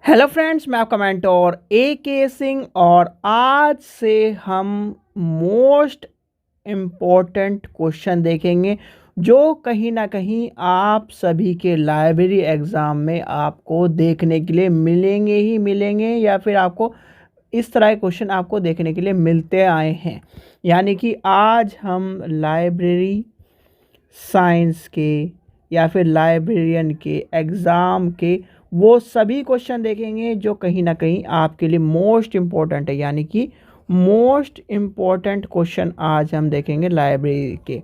Hello friends, मैं आपका mentor AK Singh और आज से हम मोस्ट इम्पोर्टेंट क्वेश्चन देखेंगे जो कहीं ना कहीं आप सभी के लाइब्रेरी एग्ज़ाम में आपको देखने के लिए मिलेंगे ही मिलेंगे, या फिर आपको इस तरह के क्वेश्चन आपको देखने के लिए मिलते आए हैं। यानी कि आज हम लाइब्रेरी साइंस के या फिर लाइब्रेरियन के एग्ज़ाम के वो सभी क्वेश्चन देखेंगे जो कहीं ना कहीं आपके लिए मोस्ट इम्पोर्टेंट है। यानी कि मोस्ट इम्पोर्टेंट क्वेश्चन आज हम देखेंगे लाइब्रेरी के,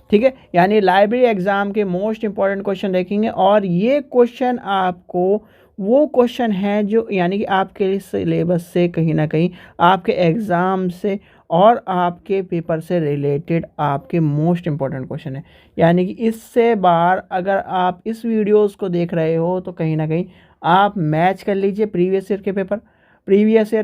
ठीक है। यानी लाइब्रेरी एग्ज़ाम के मोस्ट इम्पोर्टेंट क्वेश्चन देखेंगे और ये क्वेश्चन आपको वो क्वेश्चन हैं जो यानी कि आपके सिलेबस से कहीं ना कहीं आपके एग्ज़ाम से और आपके पेपर से रिलेटेड आपके मोस्ट इम्पॉर्टेंट क्वेश्चन है। यानी कि इससे बार अगर आप इस वीडियोस को देख रहे हो तो कहीं ना कहीं आप मैच कर लीजिए प्रीवियस ईयर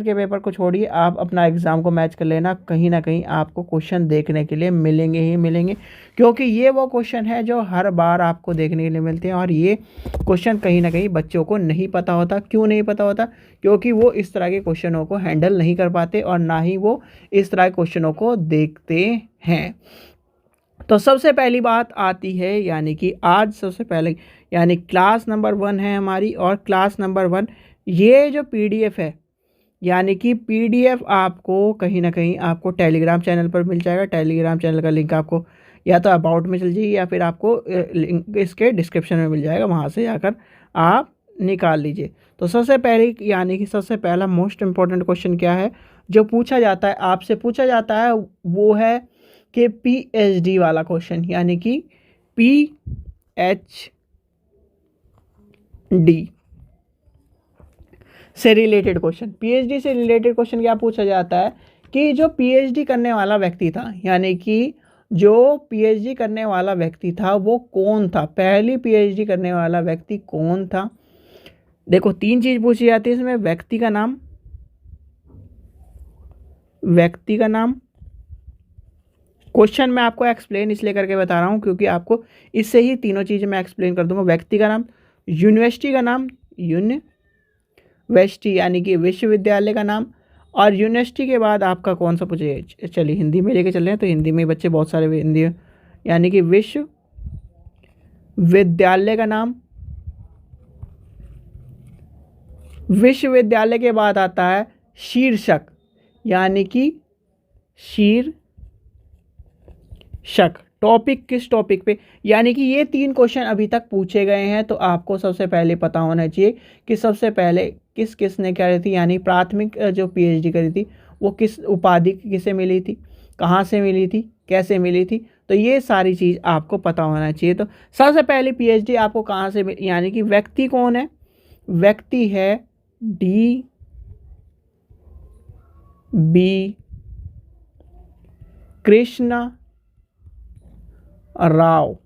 के पेपर को छोड़िए, आप अपना एग्ज़ाम को मैच कर लेना। कहीं ना कहीं आपको क्वेश्चन देखने के लिए मिलेंगे ही मिलेंगे, क्योंकि ये वो क्वेश्चन है जो हर बार आपको देखने के लिए मिलते हैं। और ये क्वेश्चन कहीं ना कहीं बच्चों को नहीं पता होता। क्यों नहीं पता होता? क्योंकि वो इस तरह के क्वेश्चनों को हैंडल नहीं कर पाते और ना ही वो इस तरह के क्वेश्चनों को देखते हैं। तो सबसे पहली बात आती है, यानी कि आज सबसे पहले यानी क्लास नंबर 1 है हमारी, और क्लास नंबर 1 ये जो PDF है, यानी कि PDF आपको कहीं ना कहीं आपको टेलीग्राम चैनल पर मिल जाएगा। टेलीग्राम चैनल का लिंक आपको या तो अबाउट में चल जाइए या फिर आपको लिंक इसके डिस्क्रिप्शन में मिल जाएगा, वहाँ से जाकर आप निकाल लीजिए। तो सबसे पहले यानी कि सबसे पहला मोस्ट इम्पॉर्टेंट क्वेश्चन क्या है जो पूछा जाता है, आपसे पूछा जाता है, वो है कि PhD वाला क्वेश्चन, यानी कि PhD से रिलेटेड क्वेश्चन। PhD से रिलेटेड क्वेश्चन क्या पूछा जाता है कि जो PhD करने वाला व्यक्ति था, यानी कि जो PhD करने वाला व्यक्ति था वो कौन था, पहली PhD करने वाला व्यक्ति कौन था। देखो 3 चीज पूछी जाती है इसमें, व्यक्ति का नाम। क्वेश्चन मैं आपको एक्सप्लेन इसलिए करके बता रहा हूँ क्योंकि आपको इससे ही तीनों चीज़ें मैं एक्सप्लेन कर दूंगा। व्यक्ति का नाम, यूनिवर्सिटी का नाम, यूनिवर्सिटी यानी कि विश्वविद्यालय का नाम, और यूनिवर्सिटी के बाद आपका कौन सा पूछे। चलिए हिंदी में लेके चल रहे हैं तो हिंदी में बच्चे बहुत सारे हिंदी, यानी कि विश्वविद्यालय का नाम। विश्वविद्यालय के बाद आता है शीर्षक, यानी कि शीर्षक टॉपिक, किस टॉपिक पे। यानी कि ये 3 क्वेश्चन अभी तक पूछे गए हैं, तो आपको सबसे पहले पता होना चाहिए कि सबसे पहले किसने क्या करी थी। यानी प्राथमिक जो PhD करी थी वो किस उपाधि किसे मिली थी, कहाँ से मिली थी, कैसे मिली थी, तो ये सारी चीज़ आपको पता होना चाहिए। तो सबसे पहले PhD आपको कहाँ से मिली, यानी कि व्यक्ति कौन है, व्यक्ति है DB कृष्णा राव।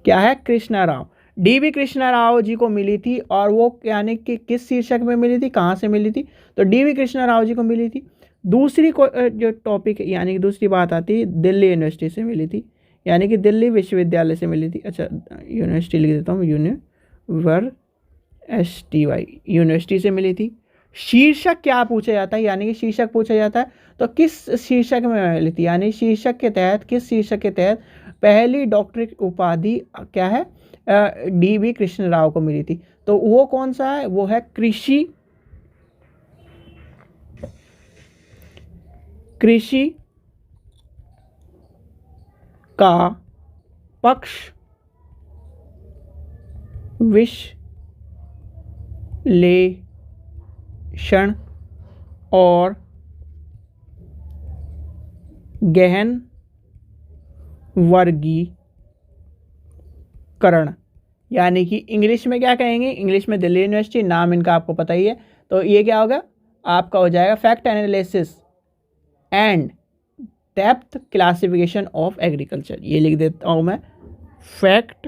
क्या है? कृष्णा राव। DB कृष्णा राव जी को मिली थी, और वो यानी कि किस शीर्षक में मिली थी, कहाँ से मिली थी, तो DB कृष्णा राव जी को मिली थी। दूसरी को जो टॉपिक यानी कि दूसरी बात आती है, दिल्ली यूनिवर्सिटी से मिली थी, यानी कि दिल्ली विश्वविद्यालय से मिली थी। अच्छा यूनिवर्सिटी लिख देता हूँ, यूनिवर्सिटी से मिली थी। शीर्षक क्या पूछा जाता है, यानी कि शीर्षक पूछा जाता है तो किस शीर्षक में मिली थी, यानी शीर्षक के तहत, किस शीर्षक के तहत पहली डॉक्टरेट उपाधि क्या है DB कृष्ण राव को मिली थी। तो वो कौन सा है, वो है कृषि का पक्ष विश्लेषण और गहन वर्गीकरण। यानी कि इंग्लिश में क्या कहेंगे, इंग्लिश में दिल्ली यूनिवर्सिटी, नाम इनका आपको पता ही है। तो ये क्या होगा, आपका हो जाएगा fact analysis and depth classification of agriculture. ये लिख देता हूं मैं, fact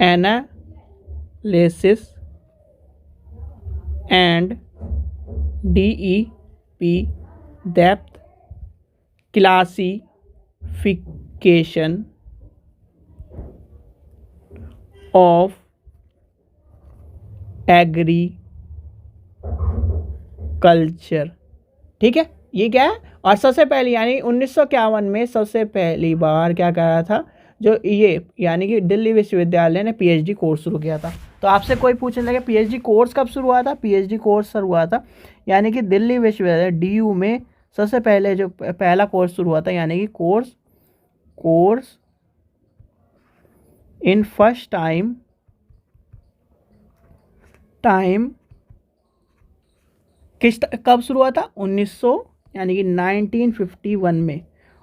analysis and DEP depth classification of agriculture. ठीक है, ये क्या है। और सबसे पहले यानी 1951 में सबसे पहली बार क्या करा था, जो ये यानी कि दिल्ली विश्वविद्यालय ने पीएचडी कोर्स शुरू किया था। तो आपसे कोई पूछने लगे पीएचडी कोर्स कब शुरू हुआ था, पीएचडी कोर्स शुरू हुआ था यानी कि दिल्ली विश्वविद्यालय डीयू में सबसे पहले जो पहला कोर्स शुरू हुआ था, यानी कि कोर्स इन फर्स्ट टाइम कब शुरू हुआ था, 1900 यानी कि 1951 में।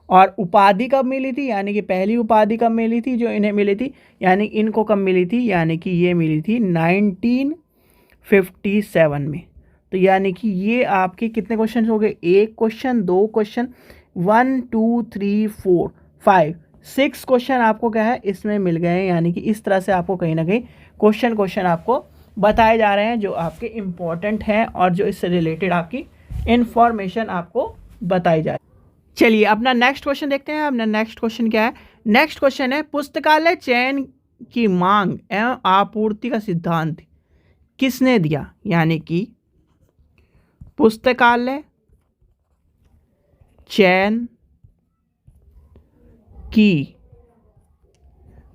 और उपाधि कब मिली थी, यानी कि पहली उपाधि कब मिली थी जो इन्हें मिली थी, यानी इनको कब मिली थी, यानी कि ये मिली थी 1957 में। तो यानी कि ये आपके कितने क्वेश्चन हो गए, एक क्वेश्चन, दो क्वेश्चन, 1 2 3 4 5 6 क्वेश्चन आपको क्या है इसमें मिल गए हैं। यानी कि इस तरह से आपको कहीं ना कहीं क्वेश्चन आपको बताए जा रहे हैं जो आपके इम्पोर्टेंट हैं और जो इससे रिलेटेड आपकी इंफॉर्मेशन आपको बताई जाए। चलिए अपना नेक्स्ट क्वेश्चन देखते हैं। अपना नेक्स्ट क्वेश्चन क्या है, नेक्स्ट क्वेश्चन है पुस्तकालय चयन की मांग एवं आपूर्ति का सिद्धांत किसने दिया, यानी कि पुस्तकालय चयन की,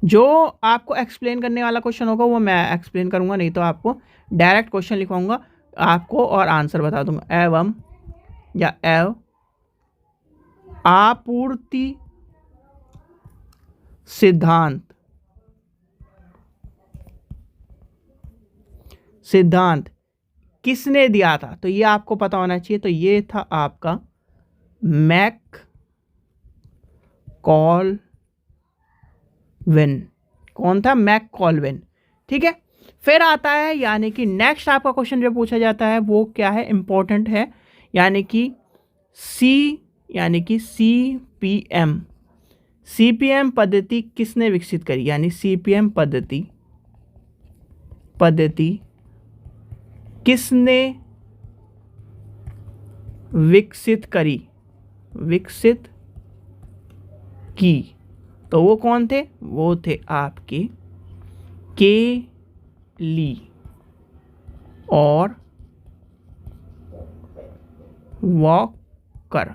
जो आपको एक्सप्लेन करने वाला क्वेश्चन होगा वो मैं एक्सप्लेन करूंगा, नहीं तो आपको डायरेक्ट क्वेश्चन लिखवाऊंगा आपको और आंसर बता दूंगा। एवं या एव आपूर्ति सिद्धांत किसने दिया था, तो ये आपको पता होना चाहिए। तो ये था आपका मैककॉलविन। कौन था, मैककॉलविन। ठीक है, फिर आता है यानी कि नेक्स्ट आपका क्वेश्चन जो पूछा जाता है वो क्या है, इंपॉर्टेंट है, यानी कि सीपीएम पद्धति किसने विकसित करी, यानी सीपीएम पद्धति किसने विकसित की, तो वो कौन थे, वो थे आपके के ली और वॉकर।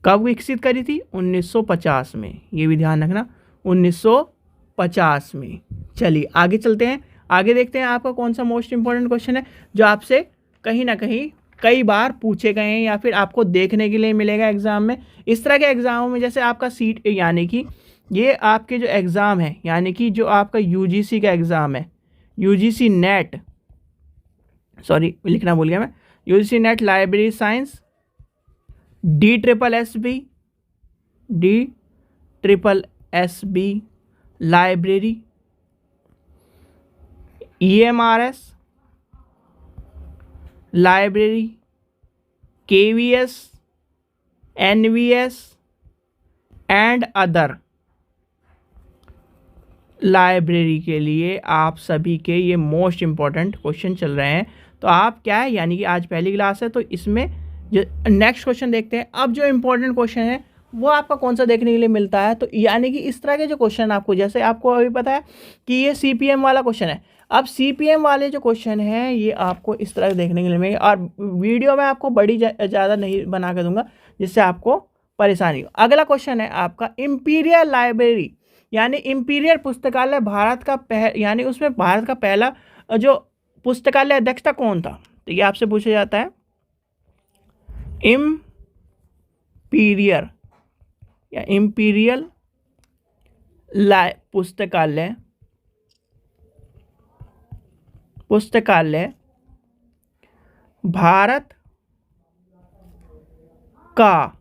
कब विकसित करी थी, 1950 में, ये भी ध्यान रखना 1950 में। चलिए आगे चलते हैं, आगे देखते हैं आपका कौन सा मोस्ट इंपॉर्टेंट क्वेश्चन है जो आपसे कहीं ना कहीं कई बार पूछे गए हैं या फिर आपको देखने के लिए मिलेगा एग्जाम में। इस तरह के एग्जामों में जैसे आपका सीट यानी कि ये आपके जो एग्ज़ाम है, यानी कि जो आपका यूजीसी का एग्ज़ाम है, यूजीसी नेट, सॉरी लिखना भूल गया मैं, UGC net library science, DSSS library, EMRS library, KVS, NVS and other library के लिए आप सभी के ये मोस्ट इम्पॉर्टेंट क्वेश्चन चल रहे हैं। तो आप क्या है, यानी कि आज पहली क्लास है तो इसमें जो नेक्स्ट क्वेश्चन देखते हैं। अब जो इम्पोर्टेंट क्वेश्चन है वो आपका कौन सा देखने के लिए मिलता है, तो यानी कि इस तरह के जो क्वेश्चन आपको, जैसे आपको अभी पता है कि ये सीपीएम वाला क्वेश्चन है, अब सीपीएम वाले जो क्वेश्चन हैं ये आपको इस तरह देखने के लिए मिलेंगे। और वीडियो में आपको बड़ी ज़्यादा नहीं बना के दूंगा जिससे आपको परेशानी हो। अगला क्वेश्चन है आपका इंपीरियल लाइब्रेरी, यानी इंपीरियल पुस्तकालय भारत का यानी उसमें भारत का पहला जो पुस्तकालय अध्यक्ष था कौन था, तो ये आपसे पूछा जाता है। इंपीरियल या इंपीरियल पुस्तकालय भारत का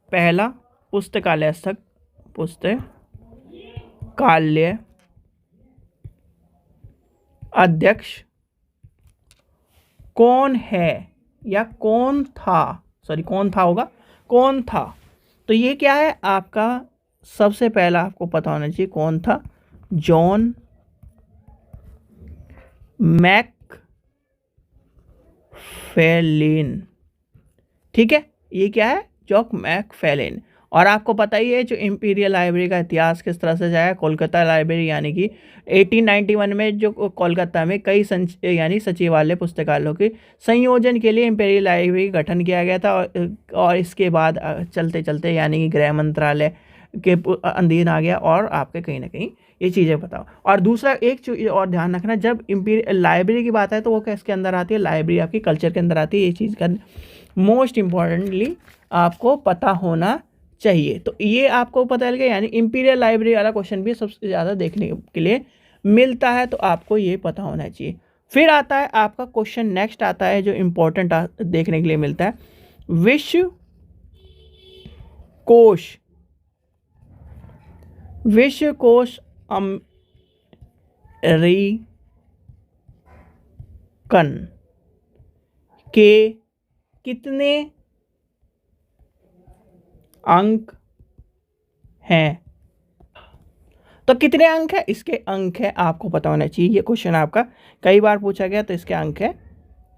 पहला पुस्तकालय अध्यक्ष कौन है या कौन था, कौन था। तो ये क्या है आपका, सबसे पहला आपको पता होना चाहिए कौन था, जॉन मैकफेलिन। ठीक है, ये क्या है, जॉन मैकफेलिन। और आपको पता ही है जो इंपीरियल लाइब्रेरी का इतिहास किस तरह से जाएगा, कोलकाता लाइब्रेरी यानी कि 1891 में जो कोलकाता में कई यानी सचिवालय पुस्तकालयों के संयोजन के लिए इंपीरियल लाइब्रेरी का गठन किया गया था, और इसके बाद चलते चलते यानी कि गृह मंत्रालय के अधीन आ गया। और आपके कहीं ना कहीं ये चीज़ें बताओ। और दूसरा एक चीज़ और ध्यान रखना, जब इंपीरियल लाइब्रेरी की बात है तो वो किसके अंदर आती है, लाइब्रेरी आपकी कल्चर के अंदर आती है। ये चीज़ का मोस्ट इम्पॉर्टेंटली आपको पता होना चाहिए। तो ये आपको पता लगे, यानी इंपीरियल लाइब्रेरी वाला क्वेश्चन भी सबसे ज़्यादा देखने के लिए मिलता है, तो आपको ये पता होना चाहिए। फिर आता है आपका क्वेश्चन, नेक्स्ट आता है जो इम्पोर्टेंट देखने के लिए मिलता है, विश्व कोश अमेरिकन के कितने अंक हैं? तो कितने अंक है, इसके अंक है आपको पता होना चाहिए। ये क्वेश्चन आपका कई बार पूछा गया, तो इसके अंक है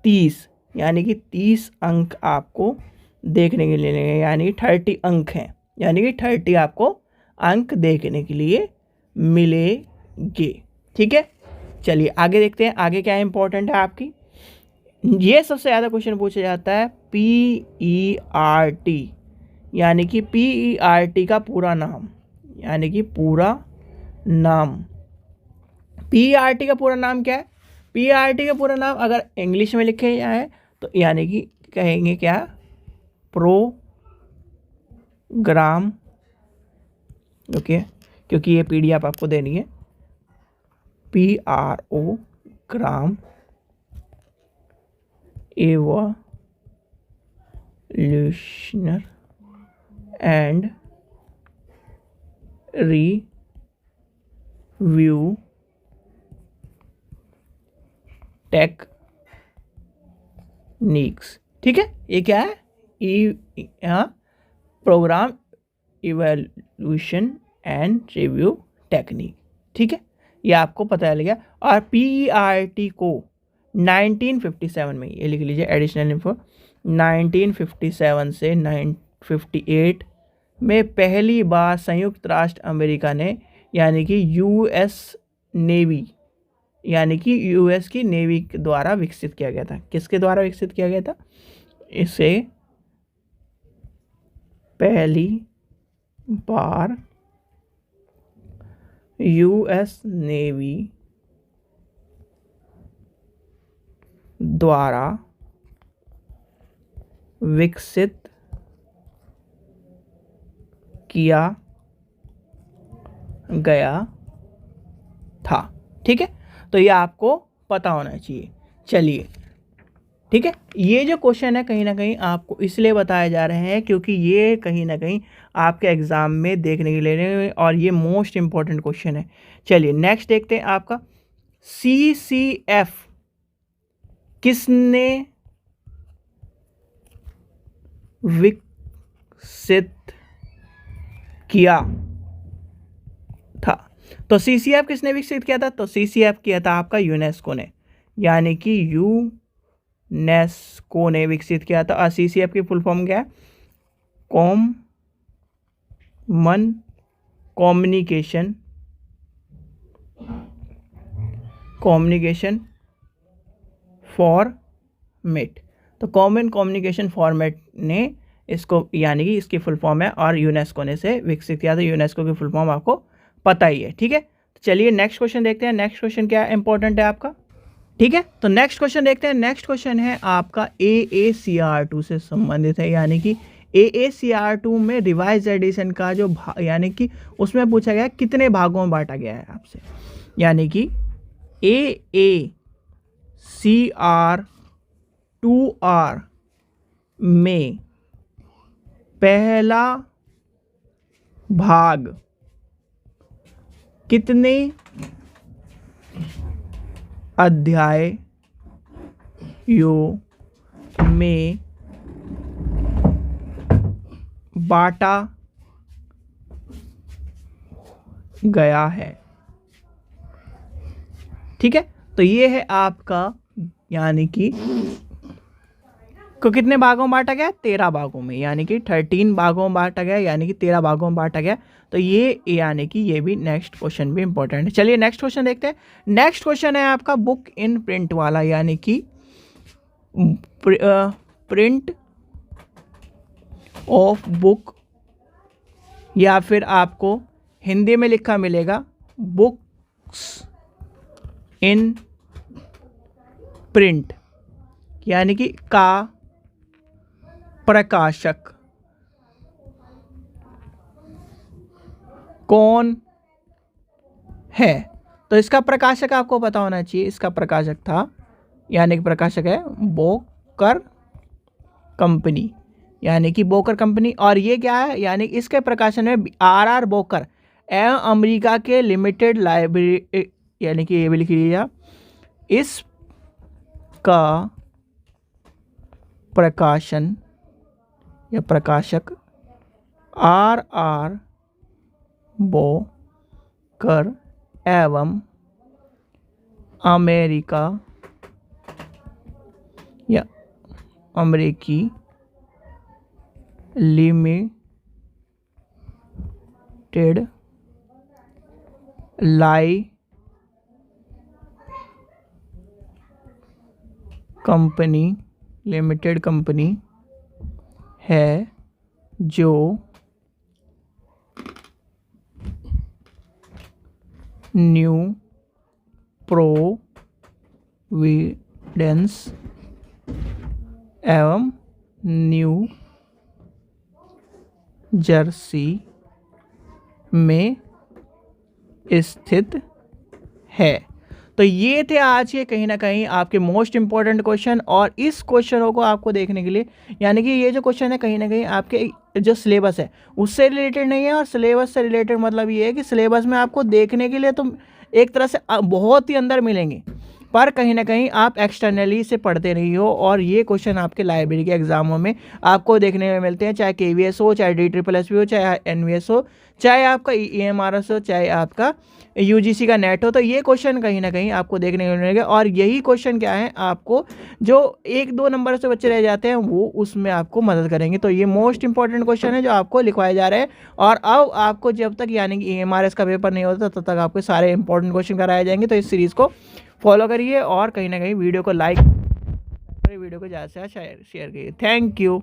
30, यानी कि 30 अंक आपको देखने के लिए मिलेंगे, यानी 30 अंक हैं, यानी कि 30 आपको अंक देखने के लिए मिलेंगे। ठीक है, चलिए आगे देखते हैं, आगे क्या इंपॉर्टेंट है आपकी। ये सबसे ज़्यादा क्वेश्चन पूछा जाता है PERT, यानी कि PERT का पूरा नाम, यानी कि पूरा नाम। PERT का पूरा नाम क्या है? PERT का पूरा नाम अगर इंग्लिश में लिखे जाए तो यानी कि कहेंगे क्या, प्रोग्राम, ओके, क्योंकि ये PDF आपको देनी है, program evaluation and review techniques. ठीक है, ये क्या है, program evaluation and review technique. ठीक है, ये आपको पता चल गया। और PERT को 1957 में, ये लिख लीजिए एडिशनल इन्फो, 1957 से 1958 में पहली बार संयुक्त राष्ट्र अमेरिका ने, यानी कि US नेवी, यानी कि US की नेवी के द्वारा विकसित किया गया था। किसके द्वारा विकसित किया गया था? इसे पहली बार US नेवी द्वारा विकसित किया गया था। ठीक है, तो ये आपको पता होना चाहिए। चलिए, ठीक है, ये जो क्वेश्चन है कहीं ना कहीं आपको इसलिए बताए जा रहे हैं क्योंकि ये कहीं ना कहीं आपके एग्जाम में देखने के लिए, और ये मोस्ट इंपॉर्टेंट क्वेश्चन है। चलिए नेक्स्ट देखते हैं आपका, CCF किसने विकसित किया था? तो CCF किसने विकसित किया था? तो CCF किया था आपका यूनेस्को ने, यानी कि यूनेस्को ने विकसित किया था। और CCF की फुल फॉर्म क्या है? Common communication format. तो कॉमन कम्युनिकेशन फॉर्मेट ने इसको, यानी कि इसकी फुल फॉर्म है, और यूनेस्को ने से विकसित किया था। यूनेस्को की फुल फॉर्म आपको पता ही है। ठीक है, तो चलिए नेक्स्ट क्वेश्चन देखते हैं। नेक्स्ट क्वेश्चन क्या इंपॉर्टेंट है आपका? ठीक है, तो नेक्स्ट क्वेश्चन देखते हैं। नेक्स्ट क्वेश्चन है आपका AACR2 से संबंधित है, यानी कि AACR2 में रिवाइज एडिशन का जो यानी कि उसमें पूछा गया कितने भागों में बांटा गया है आपसे, यानी कि AACR2R में पहला भाग कितने अध्यायों में बांटा गया है? ठीक है, तो ये है आपका, यानी कि को कितने भागों में बांटा गया? 13 भागों में, यानी कि 13 भागों में बांटा गया, यानी कि 13 भागों में बांटा गया। तो ये यानी कि ये भी नेक्स्ट क्वेश्चन भी इंपॉर्टेंट है। चलिए नेक्स्ट क्वेश्चन देखते हैं। नेक्स्ट क्वेश्चन है आपका बुक इन प्रिंट वाला, यानी कि प्रिंट ऑफ बुक, या फिर आपको हिंदी में लिखा मिलेगा बुक्स इन प्रिंट, यानी कि का प्रकाशक कौन है? तो इसका प्रकाशक आपको पता होना चाहिए। इसका प्रकाशक था, यानी कि प्रकाशक है बोकर कंपनी, यानी कि बोकर कंपनी। और ये क्या है? यानी इसके प्रकाशन में आर बोकर एवं अमेरिका के लिमिटेड लाइब्रेरी, यानी कि ये भी लिख लीजिए, इसका प्रकाशन या प्रकाशक आर बोकर एवं अमेरिका या अमेरिकी लिमिटेड लिमिटेड कंपनी है, जो न्यू प्रोविडेंस एवं न्यू जर्सी में स्थित है। तो ये थे आज के कहीं ना कहीं आपके मोस्ट इंपॉर्टेंट क्वेश्चन। और इस क्वेश्चनों को आपको देखने के लिए, यानी कि ये जो क्वेश्चन है कहीं ना कहीं आपके जो सिलेबस है उससे रिलेटेड नहीं है, और सिलेबस से रिलेटेड मतलब ये है कि सिलेबस में आपको देखने के लिए तो एक तरह से बहुत ही अंदर मिलेंगे, पर कहीं ना कहीं आप एक्सटर्नली से पढ़ते नहीं हो। और ये क्वेश्चन आपके लाइब्रेरी के एग्जामों में आपको देखने में मिलते हैं, चाहे KVS हो, चाहे DSSS हो, चाहे NVS हो, चाहे आपका EMRS हो, चाहे आपका UGC का नेट हो। तो ये क्वेश्चन कहीं ना कहीं आपको देखने को मिलेगा। और यही क्वेश्चन क्या है, आपको जो 1-2 नंबर से बच्चे रह जाते हैं वो उसमें आपको मदद करेंगे। तो ये मोस्ट इंपॉर्टेंट क्वेश्चन है जो आपको लिखवाए जा रहे हैं। और अब आपको जब तक यानी कि EMRS का पेपर नहीं होता तब तक आपको सारे इंपॉर्टेंट क्वेश्चन कराए जाएंगे। तो इस सीरीज़ को फॉलो करिए और कहीं ना कहीं वीडियो को लाइक, वीडियो को ज़्यादा से ज़्यादा शेयर करिए। Thank you.